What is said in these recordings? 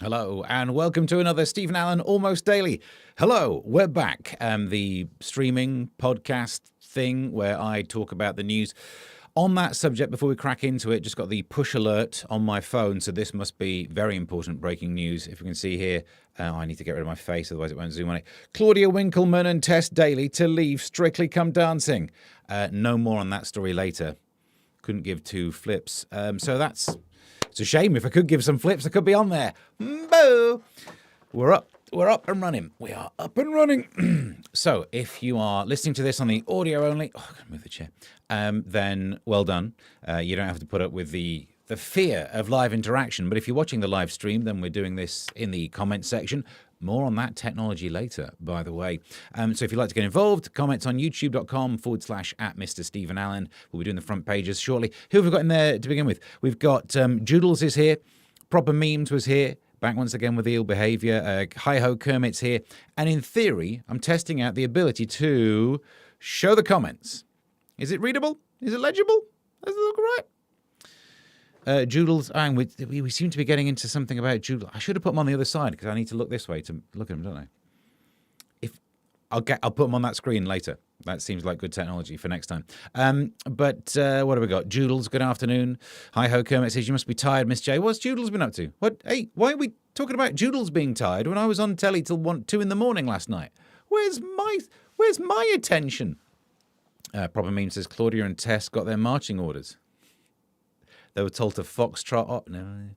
Hello, and welcome to another Stephen Allen Almost Daily. Hello, we're back. The streaming podcast thing where I talk about the news. On that subject, before we crack into it, just got the push alert on my phone, so this must be very important breaking news. If we can see here, I need to get rid of my face, otherwise it won't zoom on it. Claudia Winkleman and Tess Daly to leave Strictly Come Dancing. No more on that story later. Couldn't give two flips. So that's... It's a shame. If I could give some flips, I could be on there. Boo! We're up and running. We are up and running. So if you are listening to this on the audio only, I gotta move the chair, then well done. You don't have to put up with the fear of live interaction. But if you're watching the live stream, then we're doing this in the comment section. More on that technology later, by the way. So if you'd like to get involved, comments on youtube.com/@Mr. Stephen Allen. We'll be doing the front pages shortly. Who have we got in there to begin with? We've got Joodles is here. Proper Memes was here. Back once again with ill behaviour. Hi-ho Kermit's here. And in theory, I'm testing out the ability to show the comments. Is it readable? Is it legible? Does it look right? Joodles, we seem to be getting into something about Joodles. I should have put them on the other side because I need to look this way to look at them, don't I? I'll put them on that screen later. That seems like good technology for next time. But what have we got? Joodles, good afternoon. Hi-ho Kermit says, you must be tired, Miss J. What's Joodles been up to? What? Hey, why are we talking about Joodles being tired when I was on telly till 2 in the morning last night? Where's my attention? Proper Meme says, Claudia and Tess got their marching orders. They were told to foxtrot. Oh, no.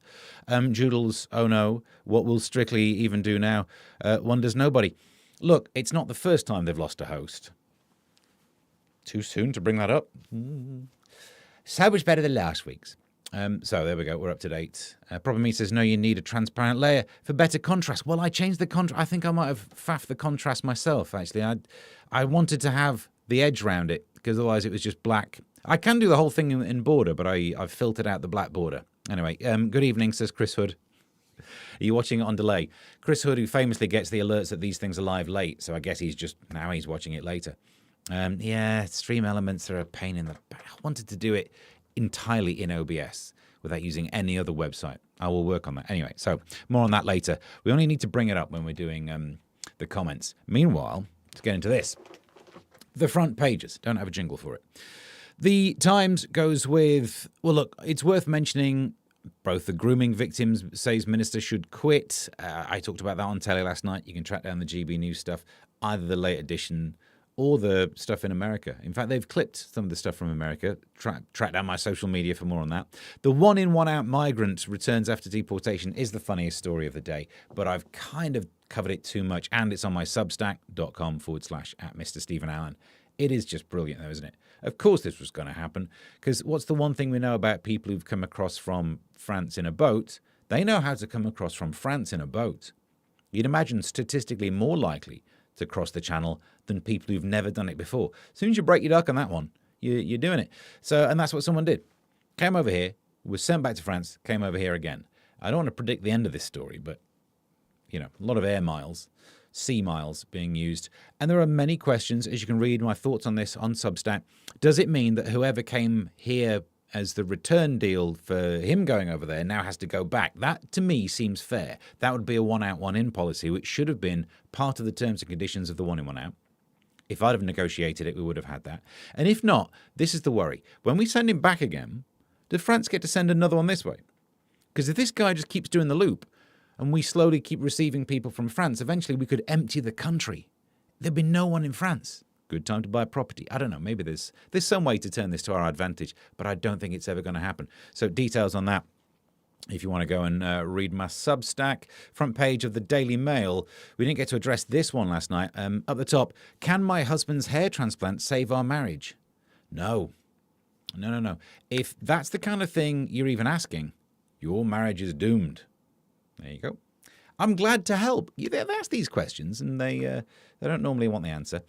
Joodles, oh no. What will Strictly even do now? Wonders nobody. Look, it's not the first time they've lost a host. Too soon to bring that up. So much better than last week's. So there we go. We're up to date. Proper Me says, no, you need a transparent layer for better contrast. Well, I changed the contrast. I think I might have faffed the contrast myself, actually. I wanted to have the edge round it because otherwise it was just black. I can do the whole thing in border, but I've filtered out the black border. Anyway, good evening, says Chris Hood. Are you watching it on delay? Chris Hood, who famously gets the alerts that these things are live late, so I guess he's watching it later. Yeah, stream elements are a pain in the back. I wanted to do it entirely in OBS without using any other website. I will work on that. Anyway, so more on that later. We only need to bring it up when we're doing the comments. Meanwhile, let's get into this. The front pages. Don't have a jingle for it. The Times goes with, well, look, it's worth mentioning both the grooming victims says minister should quit. I talked about that on telly last night. You can track down the GB News stuff, either the late edition or the stuff in America. In fact, they've clipped some of the stuff from America. Track down my social media for more on that. The one in, one out migrant returns after deportation is the funniest story of the day, but I've kind of covered it too much, and it's on my substack.com/@Mr. Stephen Allen. It is just brilliant, though, isn't it? Of course this was going to happen, because what's the one thing we know about people who've come across from France in a boat? They know how to come across from France in a boat. You'd imagine statistically more likely to cross the channel than people who've never done it before. As soon as you break your duck on that one, you're doing it. So, and that's what someone did. Came over here, was sent back to France, came over here again. I don't want to predict the end of this story, but, you know, a lot of air miles. Sea miles being used. And there are many questions, as you can read my thoughts on this on Substack. Does it mean that whoever came here as the return deal for him going over there now has to go back? That, to me, seems fair. That would be a one-out, one-in policy, which should have been part of the terms and conditions of the one-in, one-out. If I'd have negotiated it, we would have had that. And if not, this is the worry. When we send him back again, does France get to send another one this way? Because if this guy just keeps doing the loop, and we slowly keep receiving people from France, eventually we could empty the country. There'd be no one in France. Good time to buy property. I don't know, maybe there's some way to turn this to our advantage, but I don't think it's ever going to happen. So details on that, if you want to go and read my Substack. Front page of the Daily Mail. We didn't get to address this one last night. At the top, can my husband's hair transplant save our marriage? No. No. If that's the kind of thing you're even asking, your marriage is doomed. There you go. I'm glad to help. They've asked these questions, and they don't normally want the answer.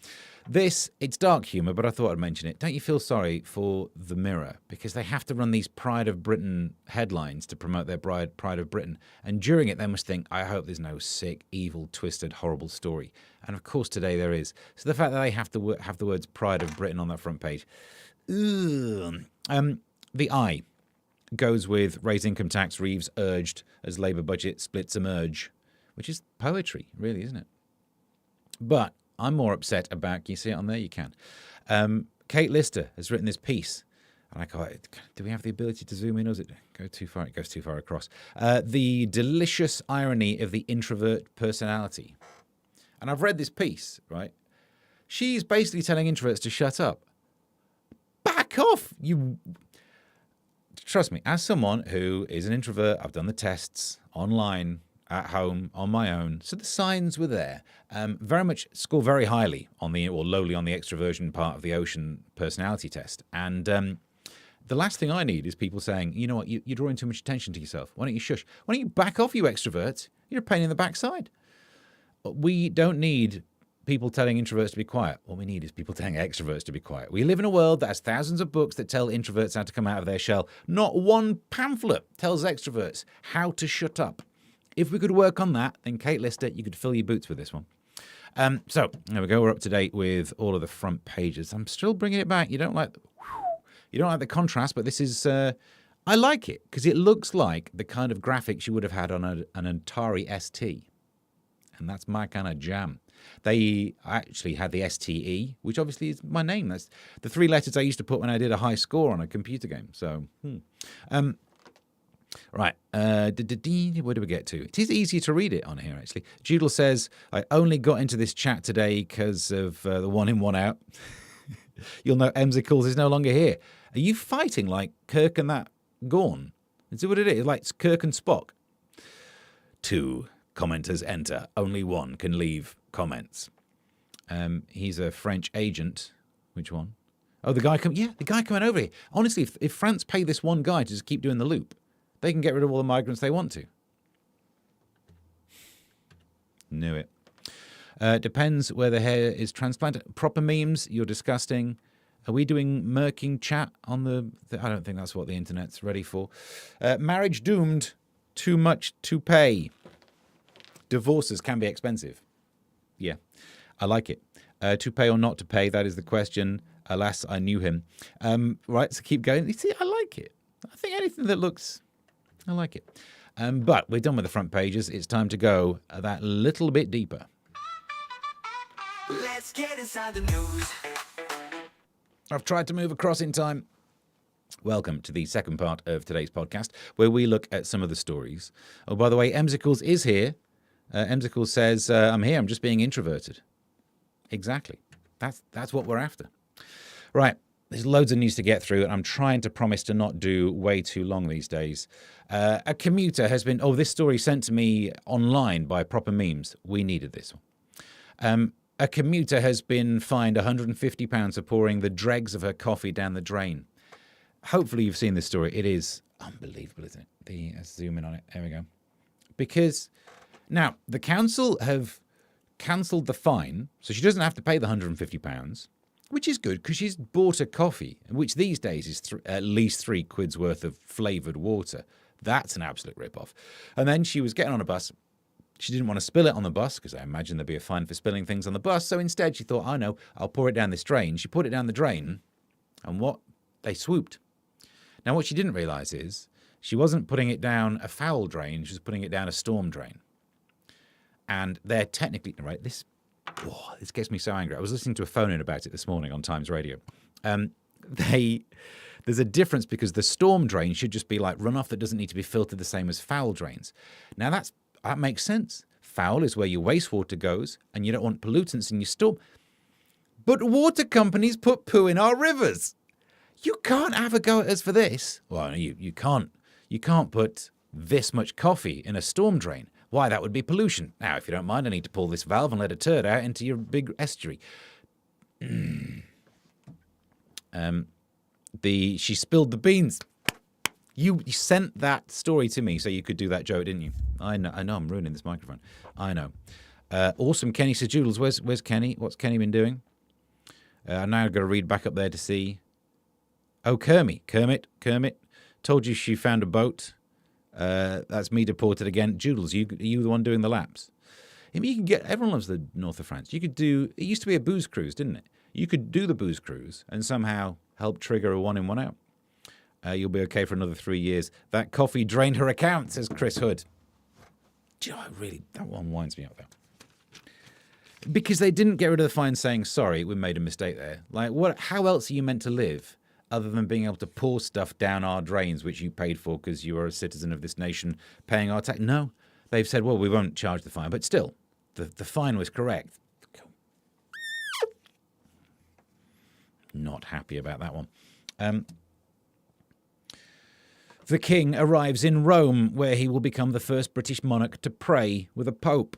It's dark humour, but I thought I'd mention it. Don't you feel sorry for The Mirror? Because they have to run these Pride of Britain headlines to promote their Pride of Britain. And during it, they must think, I hope there's no sick, evil, twisted, horrible story. And of course, today there is. So the fact that they have to have the words Pride of Britain on that front page. Ugh. The Eye. goes with raise income tax, Reeves urged as Labour budget splits emerge, which is poetry, really, isn't it? But I'm more upset about, can you see it on there? You can. Kate Lister has written this piece. And I go, do we have the ability to zoom in, or does it go too far? It goes too far across. The delicious irony of the introvert personality. And I've read this piece, right? She's basically telling introverts to shut up. Back off, you... Trust me, as someone who is an introvert, I've done the tests online, at home, on my own. So the signs were there. Very much score very highly on the, or lowly on the extroversion part of the Ocean personality test. And the last thing I need is people saying, you know what, you're drawing too much attention to yourself. Why don't you shush? Why don't you back off, you extroverts? You're a pain in the backside. We don't need people telling introverts to be quiet. What we need is people telling extroverts to be quiet. We live in a world that has thousands of books that tell introverts how to come out of their shell. Not one pamphlet tells extroverts how to shut up. If we could work on that, then Kate Lister, you could fill your boots with this one. So there we go. We're up to date with all of the front pages. I'm still bringing it back. You don't like the contrast, but this is. I like it because it looks like the kind of graphics you would have had on an Atari ST, and that's my kind of jam. They actually had the STE, which obviously is my name. That's the 3 letters I used to put when I did a high score on a computer game. So. Right, where do we get to? It is easier to read it on here, actually. Judel says, I only got into this chat today because of the one in, one out. You'll know Emsicles is no longer here. Are you fighting like Kirk and that Gorn? Is it what it is? Like Kirk and Spock? 2 commenters enter. Only 1 can leave comments. He's a French agent. Which one? Oh, the guy coming over here. Honestly, if France pay this one guy to just keep doing the loop, they can get rid of all the migrants they want to. Knew it. Depends where the hair is transplanted. Proper memes, you're disgusting. Are we doing murking chat on the I don't think that's what the internet's ready for. Marriage doomed. Too much to pay. Divorces can be expensive. Yeah, I like it. To pay or not to pay, that is the question. Alas, I knew him. Right, so keep going. You see, I like it. I think anything that looks... I like it. But we're done with the front pages. It's time to go that little bit deeper. Let's get inside the news. I've tried to move across in time. Welcome to the second part of today's podcast, where we look at some of the stories. Oh, by the way, Emsicles is here. Emsicles says, I'm here, I'm just being introverted. Exactly. That's what we're after. Right. There's loads of news to get through, and I'm trying to promise to not do way too long these days. A commuter has been... Oh, this story sent to me online by Proper Memes. We needed this one. A commuter has been fined £150 for pouring the dregs of her coffee down the drain. Hopefully you've seen this story. It is unbelievable, isn't it? Let's zoom in on it. There we go. Because now the council have cancelled the fine, so she doesn't have to pay the £150. Which is good, because she's bought a coffee, which these days is at least £3 worth of flavoured water. That's an absolute rip-off. And then she was getting on a bus. She didn't want to spill it on the bus, because I imagine there'd be a fine for spilling things on the bus. So instead she thought, I know, I'll pour it down this drain. She put it down the drain, and what? They swooped. Now what she didn't realise is she wasn't putting it down a foul drain, she was putting it down a storm drain. And they're technically... Right, this gets me so angry. I was listening to a phone-in about it this morning on Times Radio. There's a difference because the storm drain should just be like runoff that doesn't need to be filtered the same as foul drains. Now, that makes sense. Foul is where your wastewater goes, and you don't want pollutants in your storm. But water companies put poo in our rivers. You can't have a go at us for this. Well, you can't put this much coffee in a storm drain. Why, that would be pollution. Now, if you don't mind, I need to pull this valve and let a turd out into your big estuary. She spilled the beans. You sent that story to me so you could do that joke, didn't you? I know I'm ruining this microphone. I know. Awesome. Kenny says, Joodles, where's Kenny? What's Kenny been doing? I'm now going to read back up there to see. Oh, Kermit. Told you she found a boat. That's me deported again. Joodles, are you the one doing the laps? I mean, you can get... Everyone loves the north of France. You could do... It used to be a booze cruise, didn't it? You could do the booze cruise and somehow help trigger a one in, one out. You'll be okay for another 3 years. That coffee drained her account, says Chris Hood. Do you know, that one winds me up, though. Because they didn't get rid of the fine saying, sorry, we made a mistake there. Like, how else are you meant to live other than being able to pour stuff down our drains, which you paid for because you are a citizen of this nation paying our tax? No. They've said, well, we won't charge the fine. But still, the fine was correct. Not happy about that one. The king arrives in Rome, where he will become the first British monarch to pray with a pope.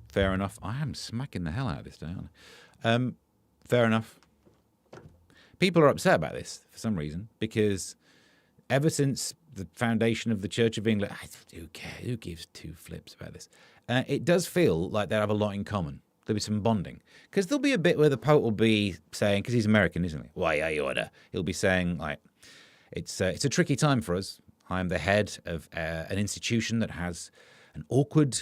Fair enough. I am smacking the hell out of this today, aren't I? Fair enough. People are upset about this for some reason, because ever since the foundation of the Church of England, who cares? Who gives two flips about this? It does feel like they have a lot in common. There'll be some bonding. Because there'll be a bit where the Pope will be saying, because he's American, isn't he? Why are you order? He'll be saying, like, it's a tricky time for us. I'm the head of an institution that has an awkward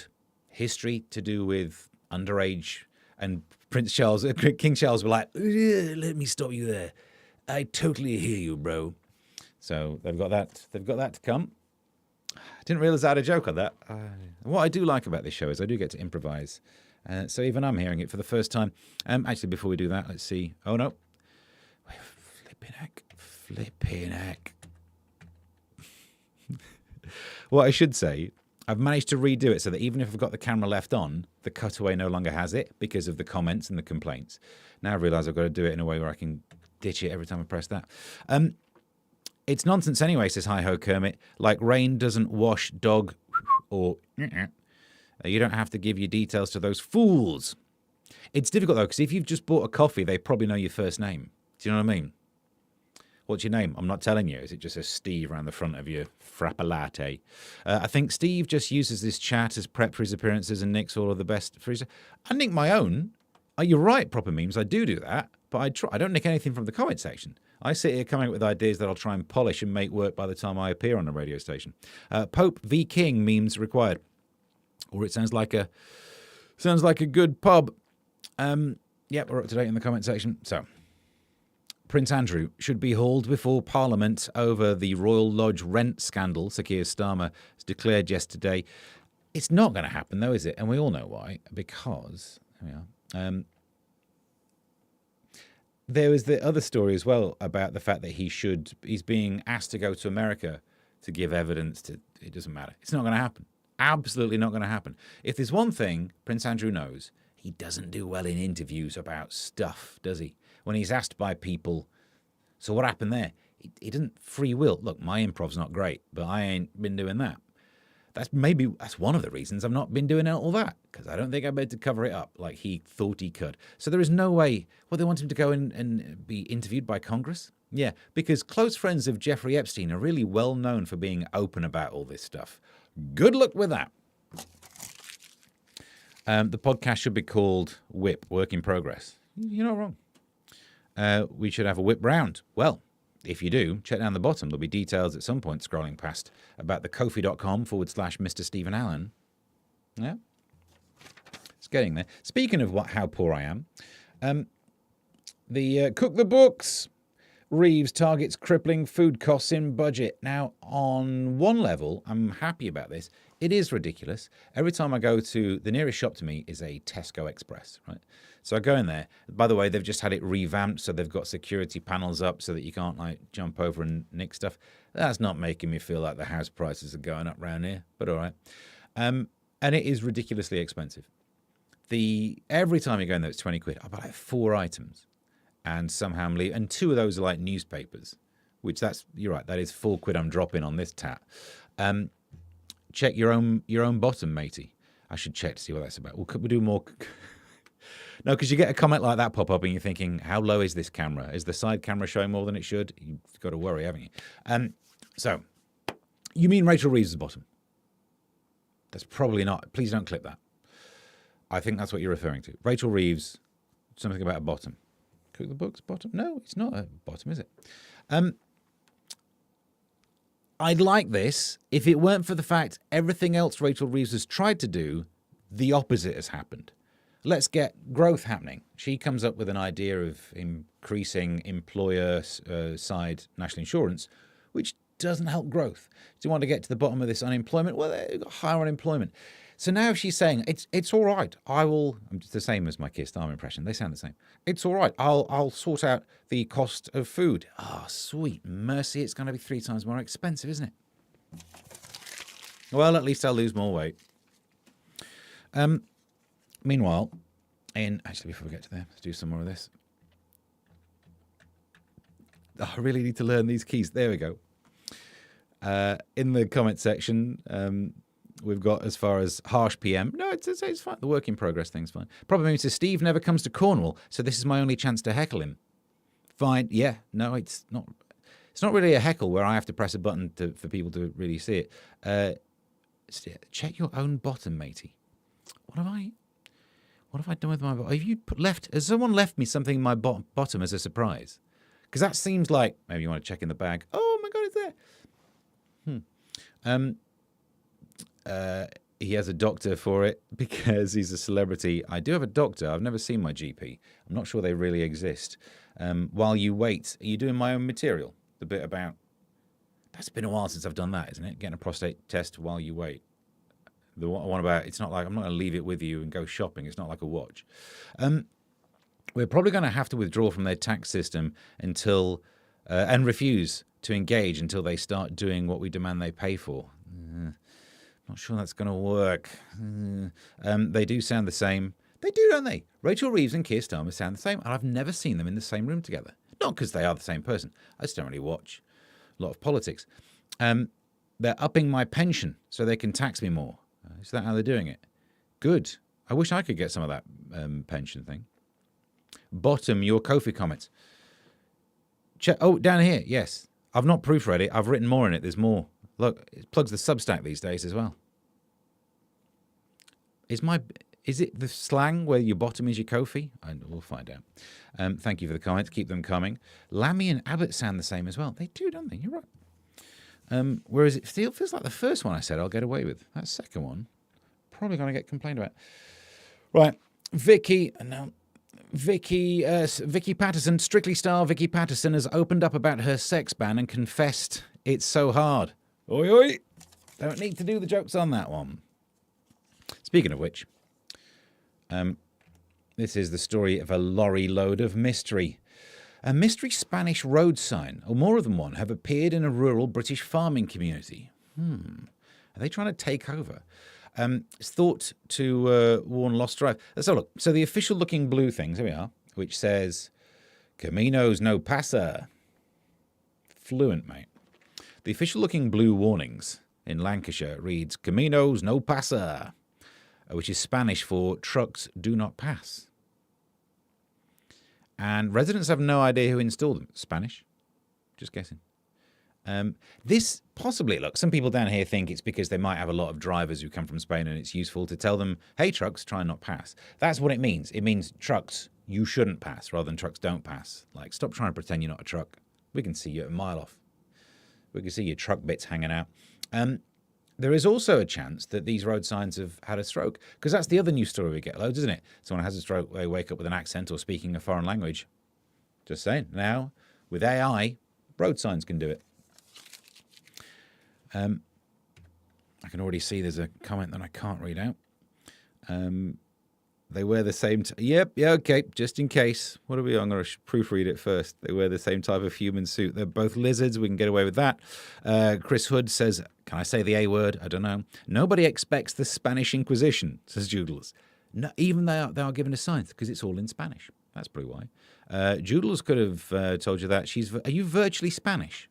history to do with underage. And King Charles were like, let me stop you there. I totally hear you, bro. So they've got that to come. I didn't realize I had a joke on that. What I do like about this show is I do get to improvise. So even I'm hearing it for the first time. Actually, before we do that, let's see. Oh, no. Flipping heck. What I should say, I've managed to redo it so that even if I've got the camera left on, the cutaway no longer has it because of the comments and the complaints. Now I realise I've got to do it in a way where I can ditch it every time I press that. It's nonsense anyway, says Hi-Ho Kermit. Like rain doesn't wash dog or... You don't have to give your details to those fools. It's difficult, though, because if you've just bought a coffee, they probably know your first name. Do you know what I mean? What's your name? I'm not telling you. Is it just a Steve around the front of your frappa latte? I think Steve just uses this chat as prep for his appearances and nicks all of the best for his... I nick my own. You're right, proper memes. I do that. But I don't nick anything from the comment section. I sit here coming up with ideas that I'll try and polish and make work by the time I appear on a radio station. Pope v King memes required. Or it sounds like a good pub. Yep, we're up to date in the comment section. So, Prince Andrew should be hauled before Parliament over the Royal Lodge rent scandal, Sir Keir Starmer has declared yesterday. It's not going to happen, though, is it? And we all know why. Because, here we are. There was the other story as well about the fact that he's being asked to go to America to give evidence to, it doesn't matter. It's not going to happen. Absolutely not going to happen. If there's one thing Prince Andrew knows, he doesn't do well in interviews about stuff, does he? When he's asked by people, so what happened there? He doesn't free will. Look, my improv's not great, but I ain't been doing that. That's one of the reasons I've not been doing all that, because I don't think I'm able to cover it up like he thought he could. So there is no way. Well, they want him to go in and be interviewed by Congress? Yeah, because close friends of Jeffrey Epstein are really well known for being open about all this stuff. Good luck with that. The podcast should be called Whip, Work in Progress. You're not wrong. We should have a whip round. Well, if you do, check down the bottom. There'll be details at some point scrolling past about the kofi.com/Mr. Stephen Allen. Yeah. It's getting there. Speaking of how poor I am, the Cook the Books. Reeves targets crippling food costs in budget. Now, on one level, I'm happy about this. It is ridiculous. Every time I go to, the nearest shop to me is a Tesco Express, right? So I go in there. By the way, they've just had it revamped, so they've got security panels up so that you can't like jump over and nick stuff. That's not making me feel like the house prices are going up round here, but all right. And it is ridiculously expensive. Every time you go in there, it's 20 quid. I buy like 4 items. And somehow I'm leaving. And 2 of those are like newspapers, which you're right, that is 4 quid I'm dropping on this tat. Check your own bottom, matey. I should check to see what that's about. Well, could we do more? No, because you get a comment like that pop up and you're thinking, how low is this camera? Is the side camera showing more than it should? You've got to worry, haven't you? So, you mean Rachel Reeves' bottom? That's probably not. Please don't clip that. I think that's what you're referring to. Rachel Reeves, something about a bottom. Cook the Books bottom? No, it's not a bottom, is it? I'd like this if it weren't for the fact everything else Rachel Reeves has tried to do, the opposite has happened. let's get growth happening. She comes up with an idea of increasing employer-side national insurance, which doesn't help growth. Do you want to get to the bottom of this unemployment? Well, they've got higher unemployment. So now she's saying, it's all right. I'm the same as my Keir Starmer impression. They sound the same. It's all right. I'll sort out the cost of food. Oh, sweet mercy. It's going to be 3 times more expensive, isn't it? Well, at least I'll lose more weight. Meanwhile, actually, before we get to there, let's do some more of this. Oh, I really need to learn these keys. There we go. In the comment section, we've got as far as harsh PM. No, it's fine. The work in progress thing's fine. Problem means Steve never comes to Cornwall, so this is my only chance to heckle him. Fine. Yeah. No, it's not. It's not really a heckle where I have to press a button for people to really see it. Check your own bottom, matey. What have I done with my bottom? Has someone left me something in my bottom as a surprise? Because that seems like maybe you want to check in the bag. Oh my God, it's there. He has a doctor for it because he's a celebrity. I do have a doctor. I've never seen my GP. I'm not sure they really exist. While you wait, are you doing my own material? The bit about... That's been a while since I've done that, isn't it? Getting a prostate test while you wait. The one about, it's not like I'm not going to leave it with you and go shopping. It's not like a watch. We're probably going to have to withdraw from their tax system until and refuse to engage until they start doing what we demand they pay for. Not sure that's going to work. They do sound the same. They do, don't they? Rachel Reeves and Keir Starmer sound the same, and I've never seen them in the same room together. Not because they are the same person. I just don't really watch a lot of politics. They're upping my pension so they can tax me more. Is that how they're doing it? Good. I wish I could get some of that pension thing. Bottom, your Ko-fi comments. Down here, yes. I've not proofread it. I've written more in it. There's more. Look, it plugs the Substack these days as well. Is it the slang where your bottom is your Ko-fi? We'll find out. Thank you for the comments. Keep them coming. Lammy and Abbott sound the same as well. They do, don't they? You're right. Whereas it still feels like the first one I said I'll get away with. That second one, probably going to get complained about. Right. Vicky Patterson, Strictly Star Vicky Patterson has opened up about her sex ban and confessed it's so hard. Oi, oi. Don't need to do the jokes on that one. Speaking of which, this is the story of a lorry load of mystery. A mystery Spanish road sign, or more than one, have appeared in a rural British farming community. Are they trying to take over? It's thought to warn lost drive. Let's have a look. So the official looking blue things, here we are, which says, Caminos no pasa. Fluent, mate. The official looking blue warnings in Lancashire reads, Caminos no pasa, which is Spanish for trucks do not pass. And residents have no idea who installed them. Spanish? Just guessing. This possibly, look, some people down here think it's because they might have a lot of drivers who come from Spain and it's useful to tell them, hey, trucks, try and not pass. That's what it means. It means trucks, you shouldn't pass rather than trucks don't pass. Like, stop trying to pretend you're not a truck. We can see you a mile off. We can see your truck bits hanging out. There is also a chance that these road signs have had a stroke, because that's the other news story we get loads, isn't it? Someone has a stroke, they wake up with an accent or speaking a foreign language. Just saying. Now, with AI, road signs can do it. I can already see there's a comment that I can't read out. They wear the same... yeah, okay, just in case. What are we on? I'm going to proofread it first. They wear the same type of human suit. They're both lizards. We can get away with that. Chris Hood says, can I say the A word? I don't know. Nobody expects the Spanish Inquisition, says Joodles. No, even they are given a sign because it's all in Spanish. That's probably why. Joodles could have told you that. Are you virtually Spanish?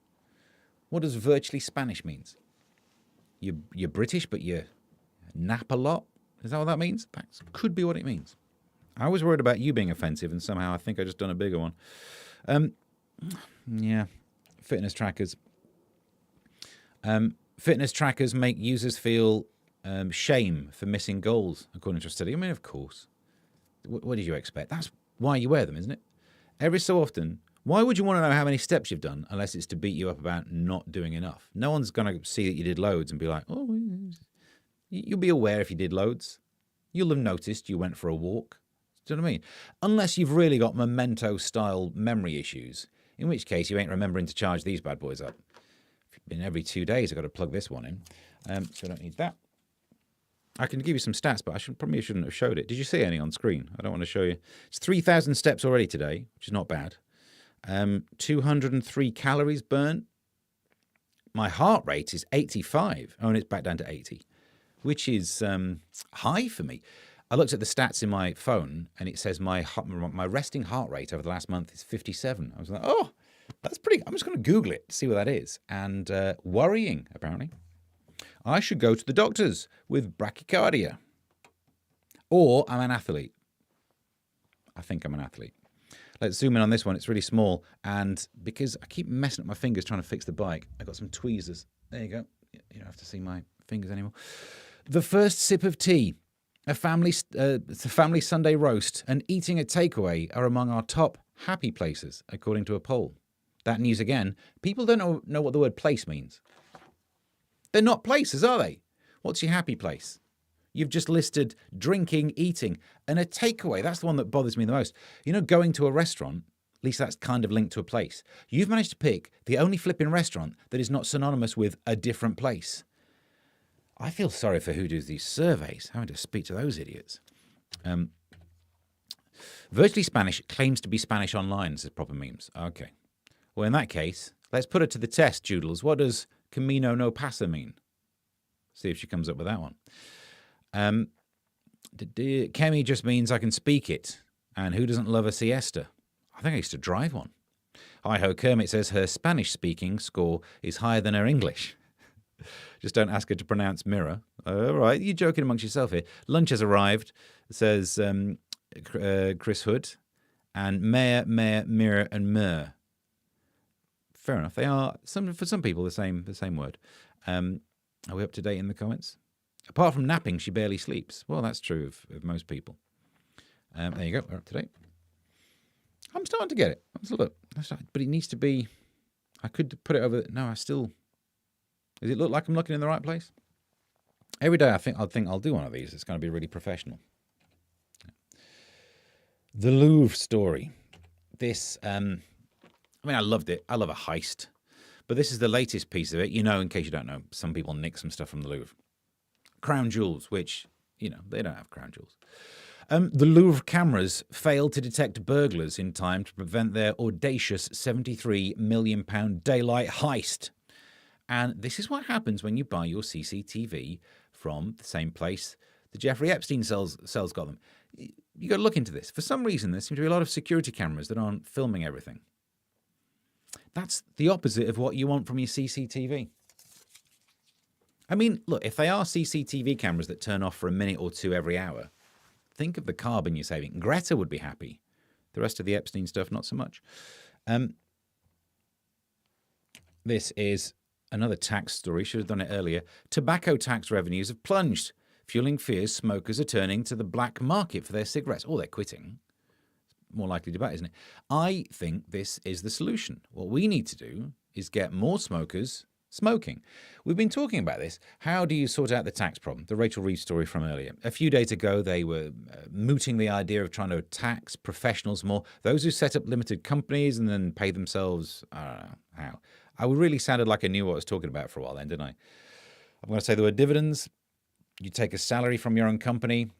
What does virtually Spanish means? You're British, but you nap a lot? Is that what that means? That could be what it means. I was worried about you being offensive, and somehow I think I just done a bigger one. Yeah, fitness trackers. Fitness trackers make users feel shame for missing goals, according to a study. I mean, of course. What did you expect? That's why you wear them, isn't it? Every so often, why would you want to know how many steps you've done unless it's to beat you up about not doing enough? No one's going to see that you did loads and be like, oh, you'll be aware if you did loads. You'll have noticed you went for a walk. Do you know what I mean? Unless you've really got memento-style memory issues, in which case you ain't remembering to charge these bad boys up. In every 2 days, I've got to plug this one in. So I don't need that. I can give you some stats, but probably shouldn't have showed it. Did you see any on screen? I don't want to show you. It's 3,000 steps already today, which is not bad. 203 calories burnt. My heart rate is 85. Oh, and it's back down to 80, which is high for me. I looked at the stats in my phone, and it says my resting heart rate over the last month is 57. I was like, oh, that's pretty. I'm just going to Google it to see what that is. And worrying, apparently. I should go to the doctors with brachycardia. Or I'm an athlete. I think I'm an athlete. Let's zoom in on this one. It's really small. And because I keep messing up my fingers trying to fix the bike, I got some tweezers. There you go. You don't have to see my fingers anymore. The first sip of tea, a family Sunday roast, and eating a takeaway are among our top happy places, according to a poll. That news again. People don't know what the word place means. They're not places, are they? What's your happy place? You've just listed drinking, eating, and a takeaway. That's the one that bothers me the most. You know, going to a restaurant, at least that's kind of linked to a place. You've managed to pick the only flipping restaurant that is not synonymous with a different place. I feel sorry for who does these surveys, having to speak to those idiots. Virtually Spanish claims to be Spanish online, says Proper Memes. Okay. Well, in that case, let's put it to the test, Joodles. What does Camino no pasa mean? See if she comes up with that one. Kemi just means I can speak it. And who doesn't love a siesta? I think I used to drive one. Hi-ho, Kermit says her Spanish-speaking score is higher than her English. Just don't ask her to pronounce mirror. All right, you're joking amongst yourself here. Lunch has arrived, says Chris Hood. And mayor, mirror, and myrrh. Fair enough. They are, for some people, the same word. Are we up to date in the comments? Apart from napping, she barely sleeps. Well, that's true of most people. There you go. We're up to date. I'm starting to get it. Let's look. But it needs to be... I could put it over... No, I still... Does it look like I'm looking in the right place? Every day I think I'll do one of these. It's going to be really professional. The Louvre story. This... I mean, I loved it. I love a heist. But this is the latest piece of it. You know, in case you don't know, some people nick some stuff from the Louvre. Crown jewels, which, you know, they don't have crown jewels. The Louvre cameras failed to detect burglars in time to prevent their audacious £73 million daylight heist. And this is what happens when you buy your CCTV from the same place the Jeffrey Epstein cells got them. You got to look into this. For some reason, there seem to be a lot of security cameras that aren't filming everything. That's the opposite of what you want from your CCTV. I mean, look, if they are CCTV cameras that turn off for a minute or two every hour, think of the carbon you're saving. Greta would be happy. The rest of the Epstein stuff, not so much. This is another tax story. Should have done it earlier. Tobacco tax revenues have plunged, fueling fears smokers are turning to the black market for their cigarettes. Or they're quitting. More likely to bet, isn't it? I think this is the solution. What we need to do is get more smokers smoking. We've been talking about this. How do you sort out the tax problem? The Rachel Reeves story from earlier. A few days ago, they were mooting the idea of trying to tax professionals more. Those who set up limited companies and then pay themselves, I don't know how. I really sounded like I knew what I was talking about for a while then, didn't I? I'm going to say the word dividends. You take a salary from your own company.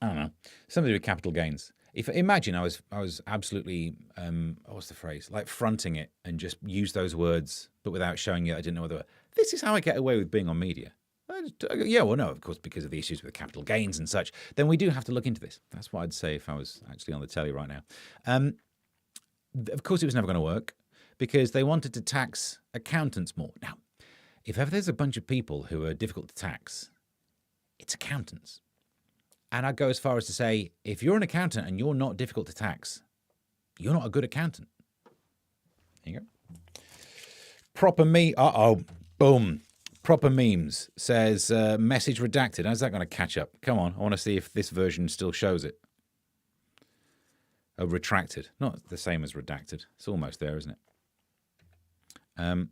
I don't know. Something to do with capital gains. Imagine I was absolutely what's the phrase, like fronting it and just use those words but without showing you I didn't know what they were. This is how I get away with being on media. Yeah, well, no, of course, because of the issues with capital gains and such. Then we do have to look into this. That's what I'd say if I was actually on the telly right now. Of course, it was never going to work because they wanted to tax accountants more. Now, if ever there's a bunch of people who are difficult to tax, it's accountants. And I'd go as far as to say, if you're an accountant and you're not difficult to tax, you're not a good accountant. There you go. Boom. Proper Memes says, message redacted. How's that going to catch up? Come on, I want to see if this version still shows it. Oh, retracted. Not the same as redacted. It's almost there, isn't it?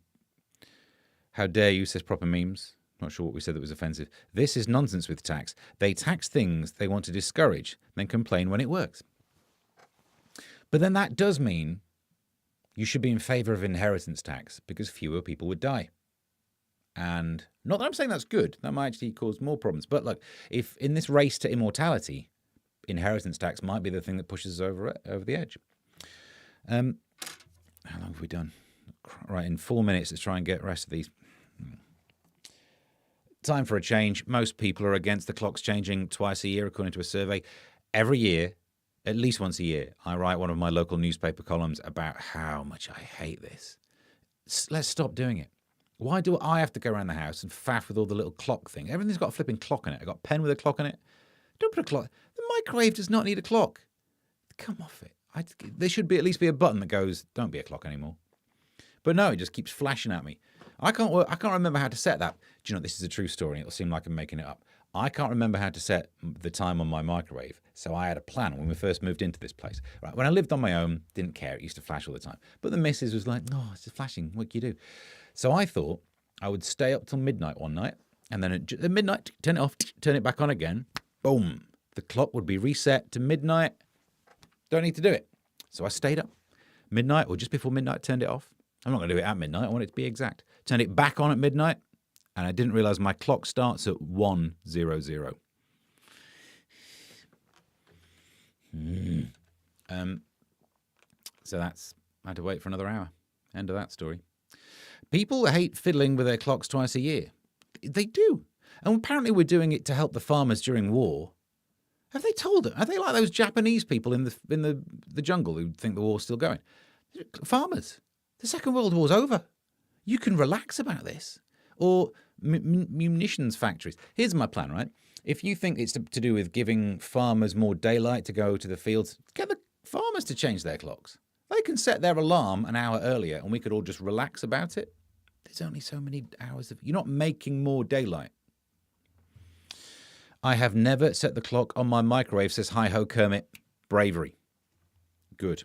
How dare you, says Proper Memes. Not sure what we said that was offensive. This is nonsense with tax. They tax things they want to discourage, then complain when it works. But then that does mean you should be in favour of inheritance tax because fewer people would die. And not that I'm saying that's good. That might actually cause more problems. But look, if in this race to immortality, inheritance tax might be the thing that pushes us over the edge. How long have we done? Right, in 4 minutes, let's try and get the rest of these. Time for a change. Most people are against the clocks changing twice a year, according to a survey. Every year, at least once a year, I write one of my local newspaper columns about how much I hate this. Let's stop doing it. Why do I have to go around the house and faff with all the little clock thing? Everything's got a flipping clock in it. I've got a pen with a clock in it. Don't put a clock. The microwave does not need a clock. Come off it. There should be at least be a button that goes, don't be a clock anymore. But no, it just keeps flashing at me. I can't remember how to set that. Do you know, this is a true story. It'll seem like I'm making it up. I can't remember how to set the time on my microwave. So I had a plan when we first moved into this place. Right, when I lived on my own, didn't care. It used to flash all the time. But the missus was like, oh, it's just flashing. What can you do? So I thought I would stay up till midnight one night. And then at midnight, turn it off, turn it back on again. Boom. The clock would be reset to midnight. Don't need to do it. So I stayed up. Midnight or just before midnight, turned it off. I'm not going to do it at midnight. I want it to be exact. Turned it back on at midnight, and I didn't realize my clock starts at 1:00. So I had to wait for another hour. End of that story. People hate fiddling with their clocks twice a year. They do. And apparently we're doing it to help the farmers during war. Have they told them? Are they like those Japanese people in the jungle who think the war's still going? Farmers. The Second World War's over. You can relax about this. Or munitions factories. Here's my plan, right? If you think it's to do with giving farmers more daylight to go to the fields, get the farmers to change their clocks. They can set their alarm an hour earlier and we could all just relax about it. There's only so many hours you're not making more daylight. I have never set the clock on my microwave, says Hi-Ho Kermit. Bravery. Good.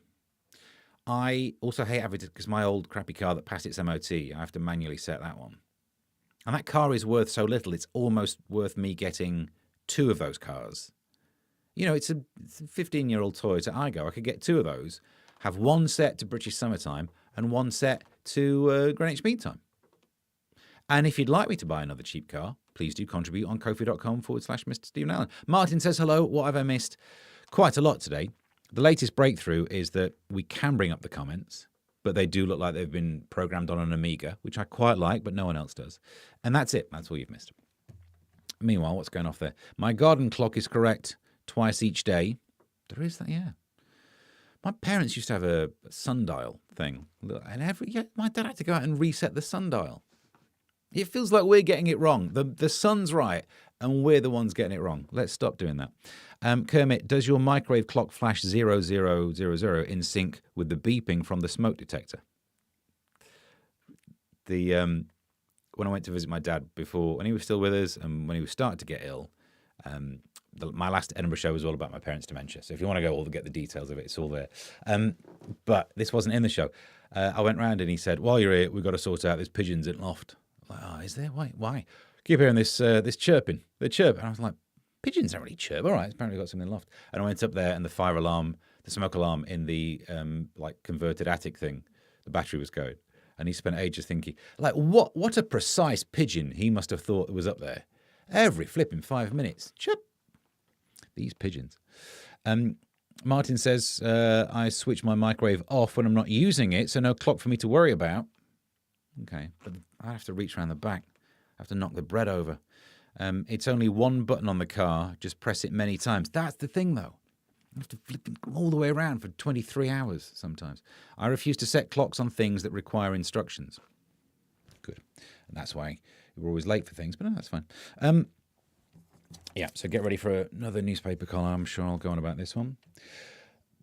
I also hate having to, because my old crappy car that passed its MOT, I have to manually set that one. And that car is worth so little, it's almost worth me getting 2 of those cars. You know, it's a 15-year-old Toyota Aygo. I could get 2 of those, have one set to British summertime and one set to Greenwich Mean Time. And if you'd like me to buy another cheap car, please do contribute on ko-fi.com/Mr. Stephen Allen. Martin says, hello, what have I missed? Quite a lot today. The latest breakthrough is that we can bring up the comments, but they do look like they've been programmed on an Amiga, which I quite like, but no one else does. And that's it. That's all you've missed. Meanwhile, what's going off there? My garden clock is correct twice each day. There is that, yeah. My parents used to have a sundial thing, and my dad had to go out and reset the sundial. It feels like we're getting it wrong. The sun's right, and we're the ones getting it wrong. Let's stop doing that. Kermit, does your microwave clock flash 0000 in sync with the beeping from the smoke detector? When I went to visit my dad before, when he was still with us, and when he was starting to get ill, my last Edinburgh show was all about my parents' dementia. So if you want to go get the details of it, it's all there. But this wasn't in the show. I went round and he said, while you're here, we've got to sort out, there's pigeons in loft. I'm like, oh, is there? Why? Keep hearing this chirping. They chirp. And I was like, pigeons don't really chirp. All right, it's apparently got something in the loft. And I went up there and the fire alarm, the smoke alarm in the converted attic thing, the battery was going. And he spent ages thinking, like, what a precise pigeon he must have thought was up there. Every flipping 5 minutes. Chirp. These pigeons. Martin says, I switch my microwave off when I'm not using it, so no clock for me to worry about. Okay, but I have to reach around the back. I have to knock the bread over. It's only one button on the car. Just press it many times. That's the thing, though. I have to flip it all the way around for 23 hours sometimes. I refuse to set clocks on things that require instructions. Good. And that's why we're always late for things, but no, that's fine. Yeah, so get ready for another newspaper column. I'm sure I'll go on about this one.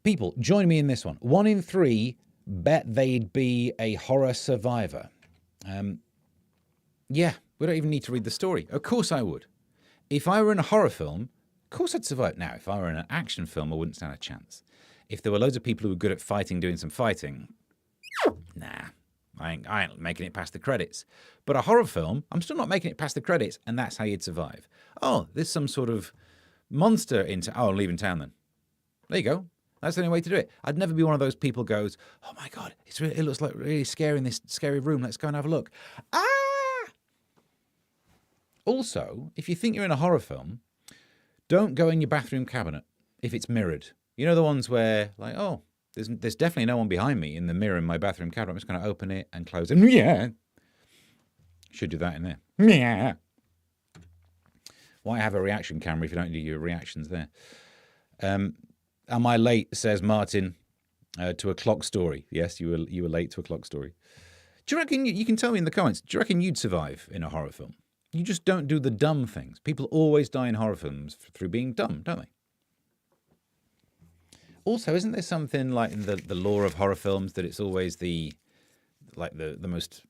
People, join me in this one. 1 in 3 bet they'd be a horror survivor. Yeah, we don't even need to read the story. Of course I would. If I were in a horror film, of course I'd survive. Now, if I were in an action film, I wouldn't stand a chance. If there were loads of people who were good at fighting, doing some fighting, nah, I ain't making it past the credits. But a horror film, I'm still not making it past the credits, and that's how you'd survive. Oh, there's some sort of monster in town. Oh, I'm leaving town then. There you go. That's the only way to do it. I'd never be one of those people goes, oh my God, it looks like really scary in this scary room. Let's go and have a look. Ah! Also, if you think you're in a horror film, don't go in your bathroom cabinet if it's mirrored. You know the ones where, like, oh, there's definitely no one behind me in the mirror in my bathroom cabinet. I'm just going to open it and close it. Yeah. Should do that in there. Yeah. Why have a reaction camera if you don't do your reactions there? Am I late, says Martin, to a clock story? Yes, you were late to a clock story. Do you reckon, you can tell me in the comments, do you reckon you'd survive in a horror film? You just don't do the dumb things. People always die in horror films through being dumb, don't they? Also, isn't there something like in the lore of horror films that it's always the most,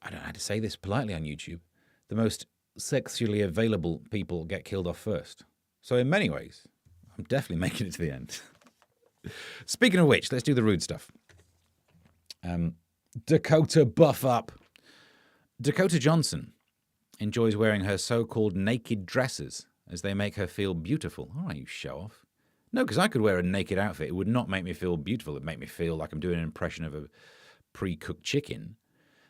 I don't know how to say this politely on YouTube, the most sexually available people get killed off first. So in many ways, I'm definitely making it to the end. Speaking of which, let's do the rude stuff. Dakota buff up. Dakota Johnson enjoys wearing her so-called naked dresses as they make her feel beautiful. All right, you show off. No, because I could wear a naked outfit. It would not make me feel beautiful. It would make me feel like I'm doing an impression of a pre-cooked chicken.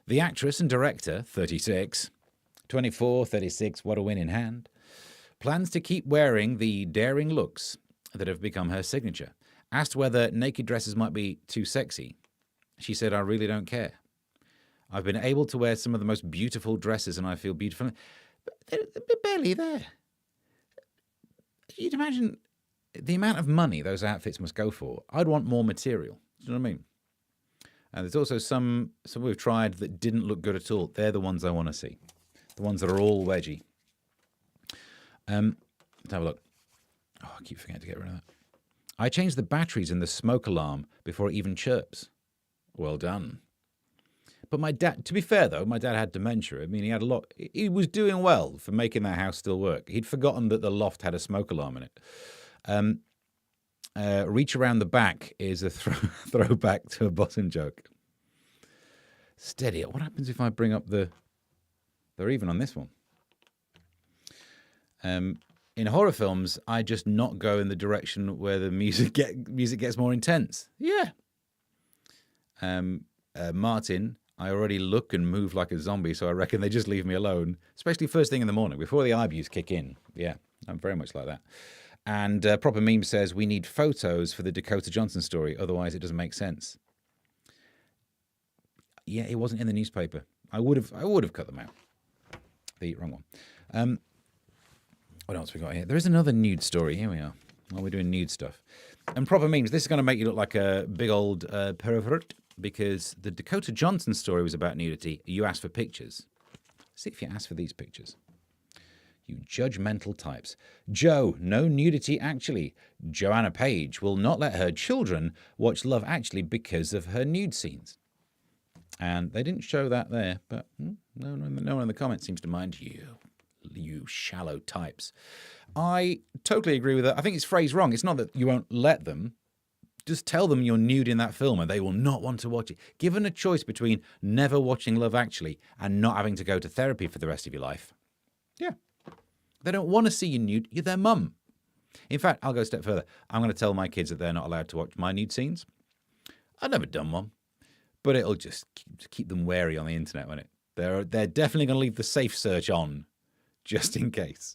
The actress and director, 36, 24, 36, what a win in hand, plans to keep wearing the daring looks that have become her signature. Asked whether naked dresses might be too sexy, she said, I really don't care. I've been able to wear some of the most beautiful dresses and I feel beautiful. But they're barely there. You'd imagine the amount of money those outfits must go for. I'd want more material. Do you know what I mean? And there's also some we've tried that didn't look good at all. They're the ones I want to see. The ones that are all wedgy. Let's have a look. Oh, I keep forgetting to get rid of that. I changed the batteries in the smoke alarm before it even chirps. Well done. But my dad, to be fair though, my dad had dementia. I mean, he was doing well for making that house still work. He'd forgotten that the loft had a smoke alarm in it. Reach around the back is a throwback to a bottom joke. Steady. What happens if I bring up they're even on this one. In horror films, I just not go in the direction where the music gets more intense. Yeah. Martin, I already look and move like a zombie, so I reckon they just leave me alone, especially first thing in the morning, before the IBUs kick in. Yeah, I'm very much like that. And Proper Meme says, we need photos for the Dakota Johnson story, otherwise it doesn't make sense. Yeah, it wasn't in the newspaper. I would have cut them out. The wrong one. What else we got here? There is another nude story. Here we are. While we're doing nude stuff. And Proper Memes, this is going to make you look like a big old pervert, because the Dakota Johnson story was about nudity. You asked for pictures. See if you ask for these pictures. You judgmental types. Joe, no nudity actually. Joanna Page will not let her children watch Love Actually because of her nude scenes. And they didn't show that there, but no one in the comments seems to mind you shallow types. I totally agree with that. I think it's phrased wrong. It's not that you won't let them. Just tell them you're nude in that film and they will not want to watch it. Given a choice between never watching Love Actually and not having to go to therapy for the rest of your life. Yeah. They don't want to see you nude. You're their mum. In fact, I'll go a step further. I'm going to tell my kids that they're not allowed to watch my nude scenes. I've never done one. But it'll just keep them wary on the internet, won't it? They're definitely going to leave the safe search on, just in case.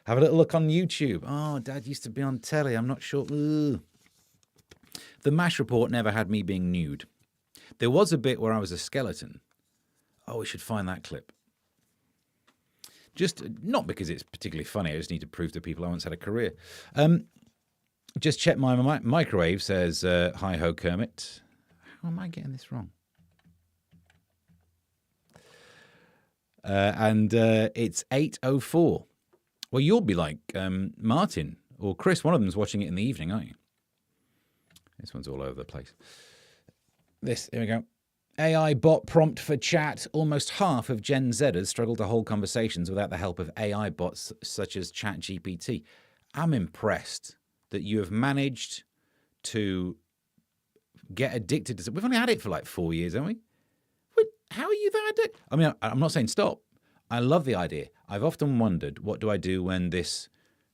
Have a little look on YouTube. Oh, Dad used to be on telly. I'm not sure. Ugh. The MASH report never had me being nude. There was a bit where I was a skeleton. Oh, we should find that clip. Just not because it's particularly funny. I just need to prove to people I once had a career. Just check my microwave, says hi-ho Kermit. How am I getting this wrong? And it's 8:04. Well, you'll be like Martin or Chris. One of them's watching it in the evening, aren't you? This one's all over the place. Here we go. AI bot prompt for chat. Almost half of Gen Zers struggle to hold conversations without the help of AI bots such as ChatGPT. I'm impressed that you have managed to get addicted to it. We've only had it for like 4 years, haven't we? How are you that addicted? I mean, I'm not saying stop. I love the idea. I've often wondered, what do I do when this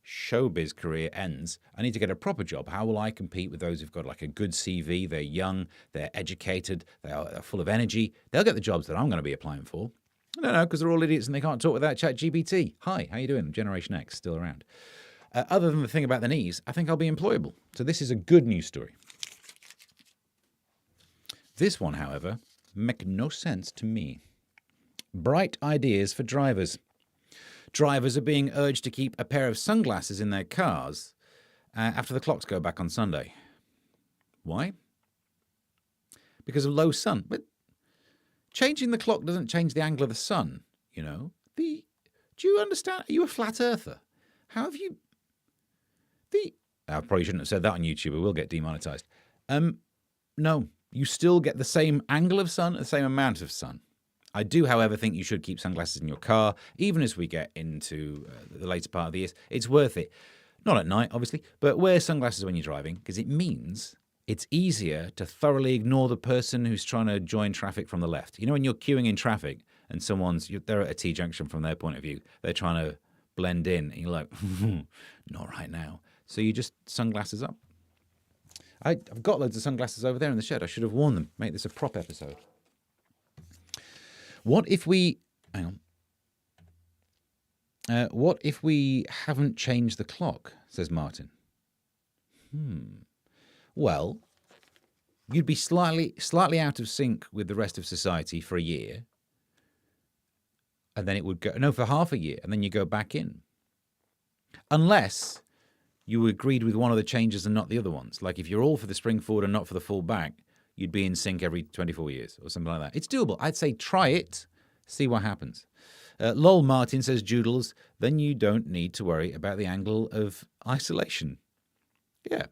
showbiz career ends? I need to get a proper job. How will I compete with those who've got like a good CV? They're young, they're educated, they're full of energy. They'll get the jobs that I'm going to be applying for. I don't know, because they're all idiots and they can't talk without ChatGPT. Hi, how you doing? Generation X, still around. Other than the thing about the knees, I think I'll be employable. So this is a good news story. This one, however, make no sense to me. Bright ideas for drivers. Drivers are being urged to keep a pair of sunglasses in their cars after the clocks go back on Sunday. Why? Because of low sun. But changing the clock doesn't change the angle of the sun, you know. Do you understand? Are you a flat earther? How have you... I probably shouldn't have said that on YouTube. It will get demonetized. No, you still get the same angle of sun, the same amount of sun. I do, however, think you should keep sunglasses in your car, even as we get into the later part of the year. It's worth it. Not at night, obviously, but wear sunglasses when you're driving, because it means it's easier to thoroughly ignore the person who's trying to join traffic from the left. You know, when you're queuing in traffic and they're at a T-junction from their point of view, they're trying to blend in, and you're like, not right now. So you just sunglasses up. I've got loads of sunglasses over there in the shed. I should have worn them. Make this a prop episode. What if we... Hang on. What if we haven't changed the clock, says Martin. Well, you'd be slightly out of sync with the rest of society for a year. And then it would go... No, for half a year. And then you go back in. Unless you agreed with one of the changes and not the other ones. Like if you're all for the spring forward and not for the full back, you'd be in sync every 24 years or something like that. It's doable. I'd say try it, see what happens. Lol Martin says, Joodles, then you don't need to worry about the angle of isolation. Yeah.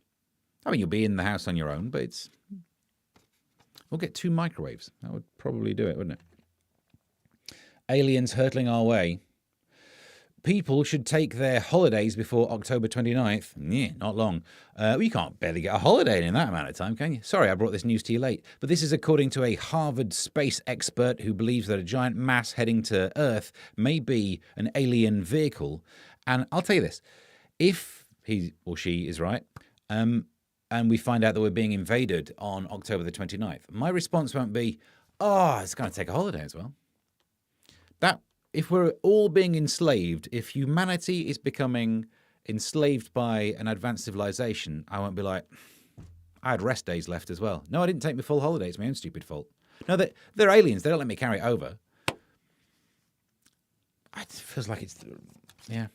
I mean, you'll be in the house on your own, but we'll get 2 microwaves. That would probably do it, wouldn't it? Aliens hurtling our way. People should take their holidays before October 29th. Yeah, not long. You can't barely get a holiday in that amount of time, can you? Sorry, I brought this news to you late. But this is according to a Harvard space expert who believes that a giant mass heading to Earth may be an alien vehicle. And I'll tell you this. If he or she is right, and we find out that we're being invaded on October the 29th, my response won't be, oh, it's going to take a holiday as well. If we're all being enslaved, if humanity is becoming enslaved by an advanced civilization, I won't be like, I had rest days left as well. No, I didn't take my full holiday. It's my own stupid fault. No, they're aliens. They don't let me carry it over. It feels like it's... Yeah.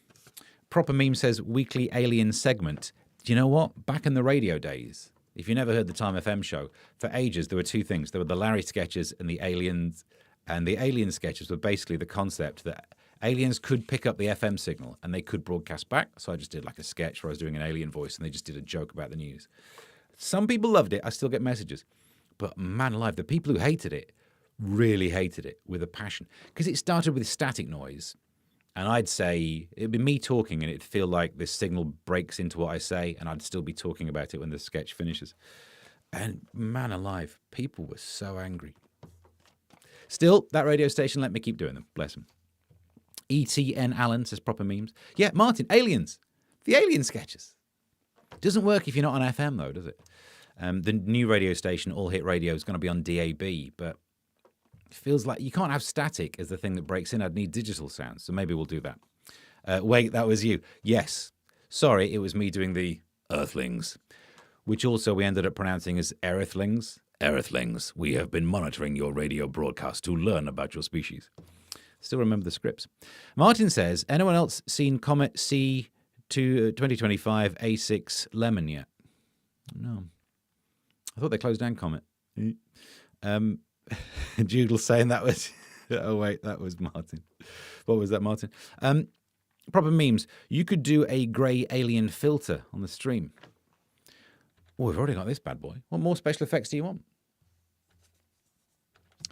Proper Meme says, weekly alien segment. Do you know what? Back in the radio days, if you never heard the Time FM show, for ages there were 2 things. There were the Larry sketches and the aliens... And the alien sketches were basically the concept that aliens could pick up the FM signal and they could broadcast back. So I just did like a sketch where I was doing an alien voice and they just did a joke about the news. Some people loved it. I still get messages. But man alive, the people who hated it really hated it with a passion. Because it started with static noise. And I'd say, it'd be me talking and it'd feel like this signal breaks into what I say and I'd still be talking about it when the sketch finishes. And man alive, people were so angry. Still, that radio station let me keep doing them. Bless them. ETN Allen says proper memes. Yeah, Martin, aliens. The alien sketches. Doesn't work if you're not on FM, though, does it? The new radio station, All Hit Radio, is going to be on DAB, but it feels like you can't have static as the thing that breaks in. I'd need digital sounds, so maybe we'll do that. Wait, that was you. Yes. Sorry, it was me doing the Earthlings, which also we ended up pronouncing as Earthlings. Earthlings, we have been monitoring your radio broadcast to learn about your species. Still remember the scripts. Martin says, anyone else seen Comet C to 2025 A6 Lemon yet? No. I thought they closed down Comet. Doodle saying that was... Oh, wait, that was Martin. What was that, Martin? Proper memes. You could do a grey alien filter on the stream. Oh, we've already got this bad boy. What more special effects do you want?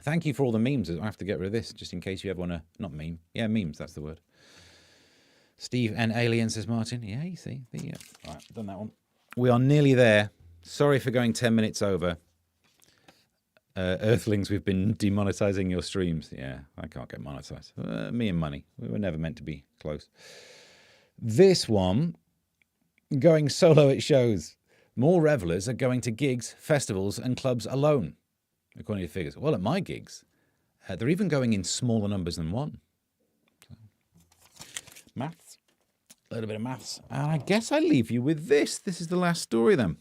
Thank you for all the memes. I have to get rid of this, just in case you ever want to... Not meme. Yeah, memes, that's the word. Steve and Alien, says Martin. Yeah, you see. Yeah. All right, done that one. We are nearly there. Sorry for going 10 minutes over. Earthlings, we've been demonetizing your streams. Yeah, I can't get monetized. Me and money. We were never meant to be close. This one, going solo at shows. More revelers are going to gigs, festivals, and clubs alone, according to figures. Well, at my gigs, they're even going in smaller numbers than one. So, maths. A little bit of maths. And I guess I leave you with this. This is the last story then.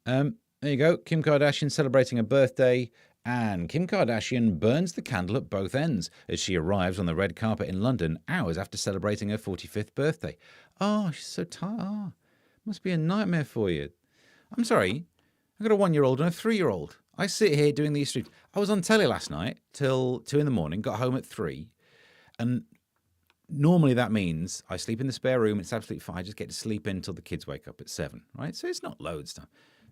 There you go. Kim Kardashian celebrating her birthday. And Kim Kardashian burns the candle at both ends as she arrives on the red carpet in London hours after celebrating her 45th birthday. Oh, she's so tired. Oh, must be a nightmare for you. I'm sorry. I've got a 1-year-old and a 3-year-old. I sit here doing these streams. I was on telly last night till 2 a.m, got home at 3. And normally that means I sleep in the spare room. It's absolutely fine. I just get to sleep in until the kids wake up at 7, right? So it's not loads of time.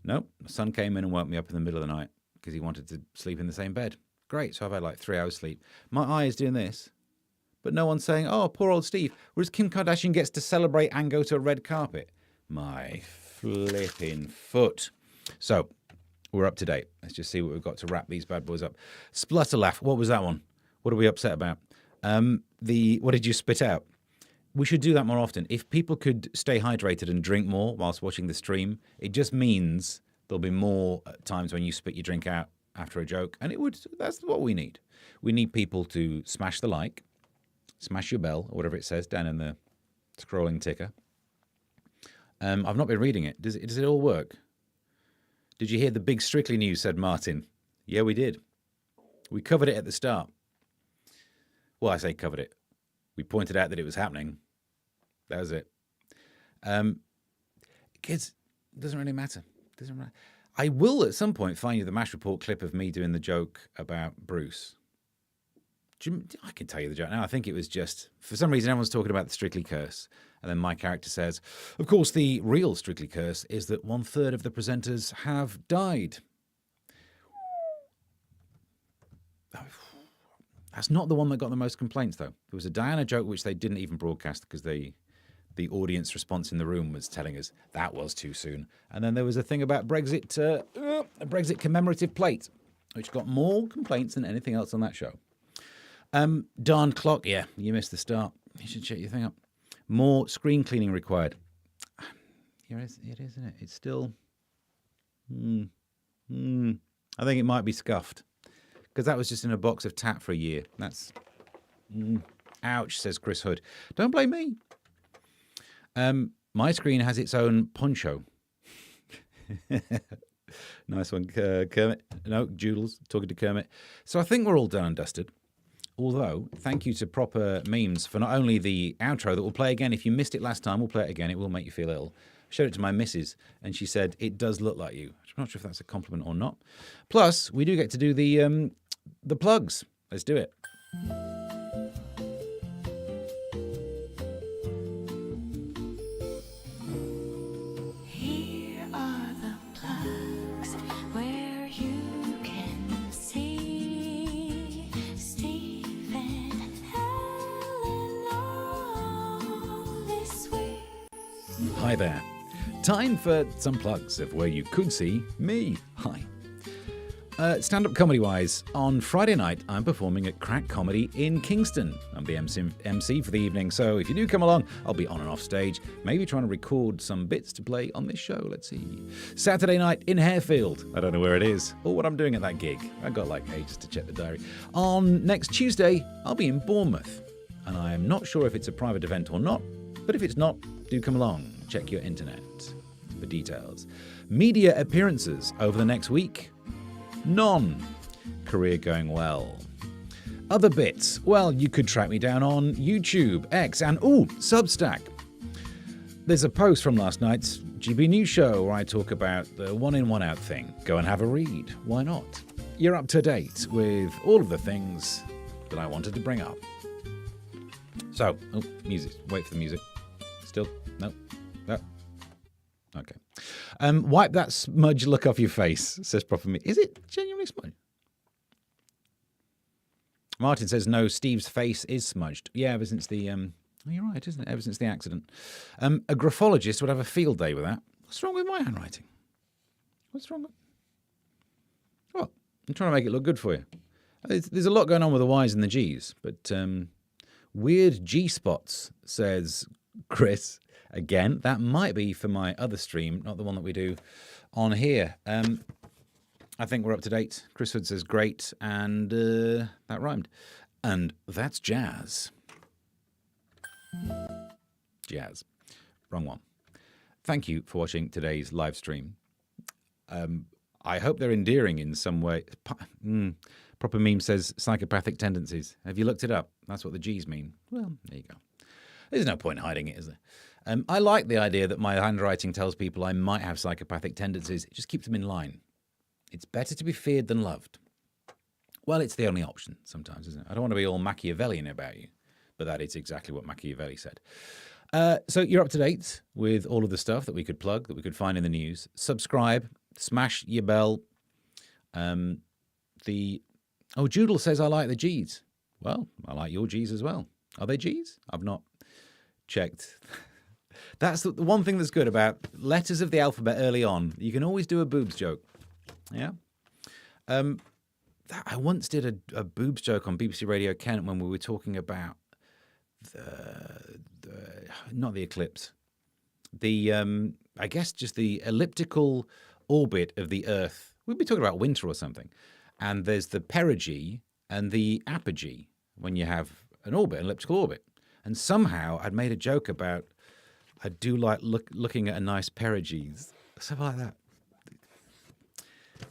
No, my son came in and woke me up in the middle of the night because he wanted to sleep in the same bed. Great. So I've had like 3 hours sleep. My eye is doing this, but no one's saying, oh, poor old Steve. Whereas Kim Kardashian gets to celebrate and go to a red carpet. My flipping foot. So we're up to date. Let's just see what we've got to wrap these bad boys up. Splutter laugh. What was that one? What are we upset about? What did you spit out? We should do that more often. If people could stay hydrated and drink more whilst watching the stream, it just means there'll be more times when you spit your drink out after a joke. And that's what we need. We need people to smash the like, smash your bell, or whatever it says down in the scrolling ticker. I've not been reading it. Does it all work? Did you hear the big Strictly news, said Martin? Yeah, we did. We covered it at the start. Well, I say covered it. We pointed out that it was happening. That was it. Kids, it doesn't really matter. Doesn't matter. I will at some point find you the MASH report clip of me doing the joke about Bruce. I can tell you the joke now. I think it was just, for some reason, everyone's talking about the Strictly curse. And then my character says, of course, the real Strictly curse is that 1/3 of the presenters have died. That's not the one that got the most complaints, though. There was a Diana joke which they didn't even broadcast because the audience response in the room was telling us that was too soon. And then there was a thing about Brexit, a Brexit commemorative plate, which got more complaints than anything else on that show. Darn clock, yeah, you missed the start. You should check your thing up. More screen cleaning required. It is, isn't it? It's still... I think it might be scuffed. Because that was just in a box of tat for a year. That's... ouch, says Chris Hood. Don't blame me. My screen has its own poncho. Nice one, Kermit. No, Joodles, talking to Kermit. So I think we're all done and dusted. Although, thank you to Proper Memes for not only the outro that we'll play again. If you missed it last time, we'll play it again. It will make you feel ill. I showed it to my missus, and she said, it does look like you. I'm not sure if that's a compliment or not. Plus, we do get to do the plugs. Let's do it. Here are the plugs where you can see Steve and Helen all this week. Hi there. Time for some plugs of where you could see me. Hi. Stand-up comedy-wise, on Friday night, I'm performing at Crack Comedy in Kingston. I'm the MC for the evening, so if you do come along, I'll be on and off stage, maybe trying to record some bits to play on this show. Let's see. Saturday night in Harefield. I don't know where it is or what I'm doing at that gig. I've got like ages to check the diary. On next Tuesday, I'll be in Bournemouth, and I am not sure if it's a private event or not, but if it's not, do come along. Check your internet for details. Media appearances over the next week. None. Career going well. Other bits. Well, you could track me down on YouTube, X, and Substack. There's a post from last night's GB News show where I talk about the one in, one out thing. Go and have a read. Why not? You're up to date with all of the things that I wanted to bring up. So, music. Wait for the music. Still? No. Okay. Wipe that smudge look off your face, says Proper Me. Is it genuinely smudged? Martin says, no, Steve's face is smudged. Yeah, ever since the... you're right, isn't it? Ever since the accident. A graphologist would have a field day with that. What's wrong with my handwriting? What's wrong with... I'm trying to make it look good for you. There's a lot going on with the Y's and the G's, but weird G spots, says Chris. Again, that might be for my other stream, not the one that we do on here. I think we're up to date. Chris Hood says great, and that rhymed. And that's jazz. Jazz. Wrong one. Thank you for watching today's live stream. I hope they're endearing in some way. Proper Meme says psychopathic tendencies. Have you looked it up? That's what the G's mean. Well, there you go. There's no point hiding it, is there? I like the idea that my handwriting tells people I might have psychopathic tendencies. It just keeps them in line. It's better to be feared than loved. Well, it's the only option sometimes, isn't it? I don't want to be all Machiavellian about you, but that is exactly what Machiavelli said. So you're up to date with all of the stuff that we could plug, that we could find in the news. Subscribe, smash your bell. Joodle says I like the G's. Well, I like your G's as well. Are they G's? I've not checked. That's the one thing that's good about letters of the alphabet early on. You can always do a boobs joke. Yeah. I once did a boobs joke on BBC Radio Kent when we were talking about not the eclipse, I guess just the elliptical orbit of the Earth. We'd be talking about winter or something. And there's the perigee and the apogee when you have an orbit, an elliptical orbit. And somehow I'd made a joke about I do like looking at a nice perigees, something like that.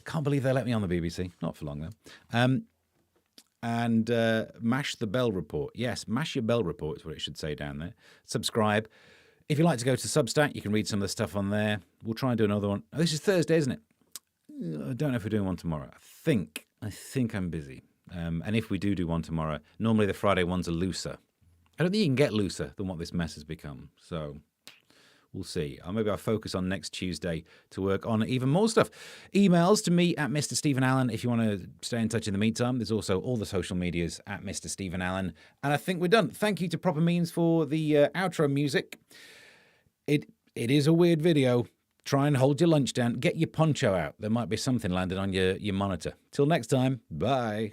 Can't believe they let me on the BBC. Not for long, though. And mash the bell report. Yes, mash your bell report is what it should say down there. Subscribe. If you like to go to Substack, you can read some of the stuff on there. We'll try and do another one. Oh, this is Thursday, isn't it? I don't know if we're doing one tomorrow. I think I'm busy. And if we do one tomorrow, normally the Friday ones are looser. I don't think you can get looser than what this mess has become. So we'll see. Or maybe I'll focus on next Tuesday to work on even more stuff. Emails to me at Mr. Stephen Allen if you want to stay in touch in the meantime. There's also all the social medias at Mr. Stephen Allen. And I think we're done. Thank you to Proper Means for the outro music. It is a weird video. Try and hold your lunch down. Get your poncho out. There might be something landed on your monitor. Till next time, bye.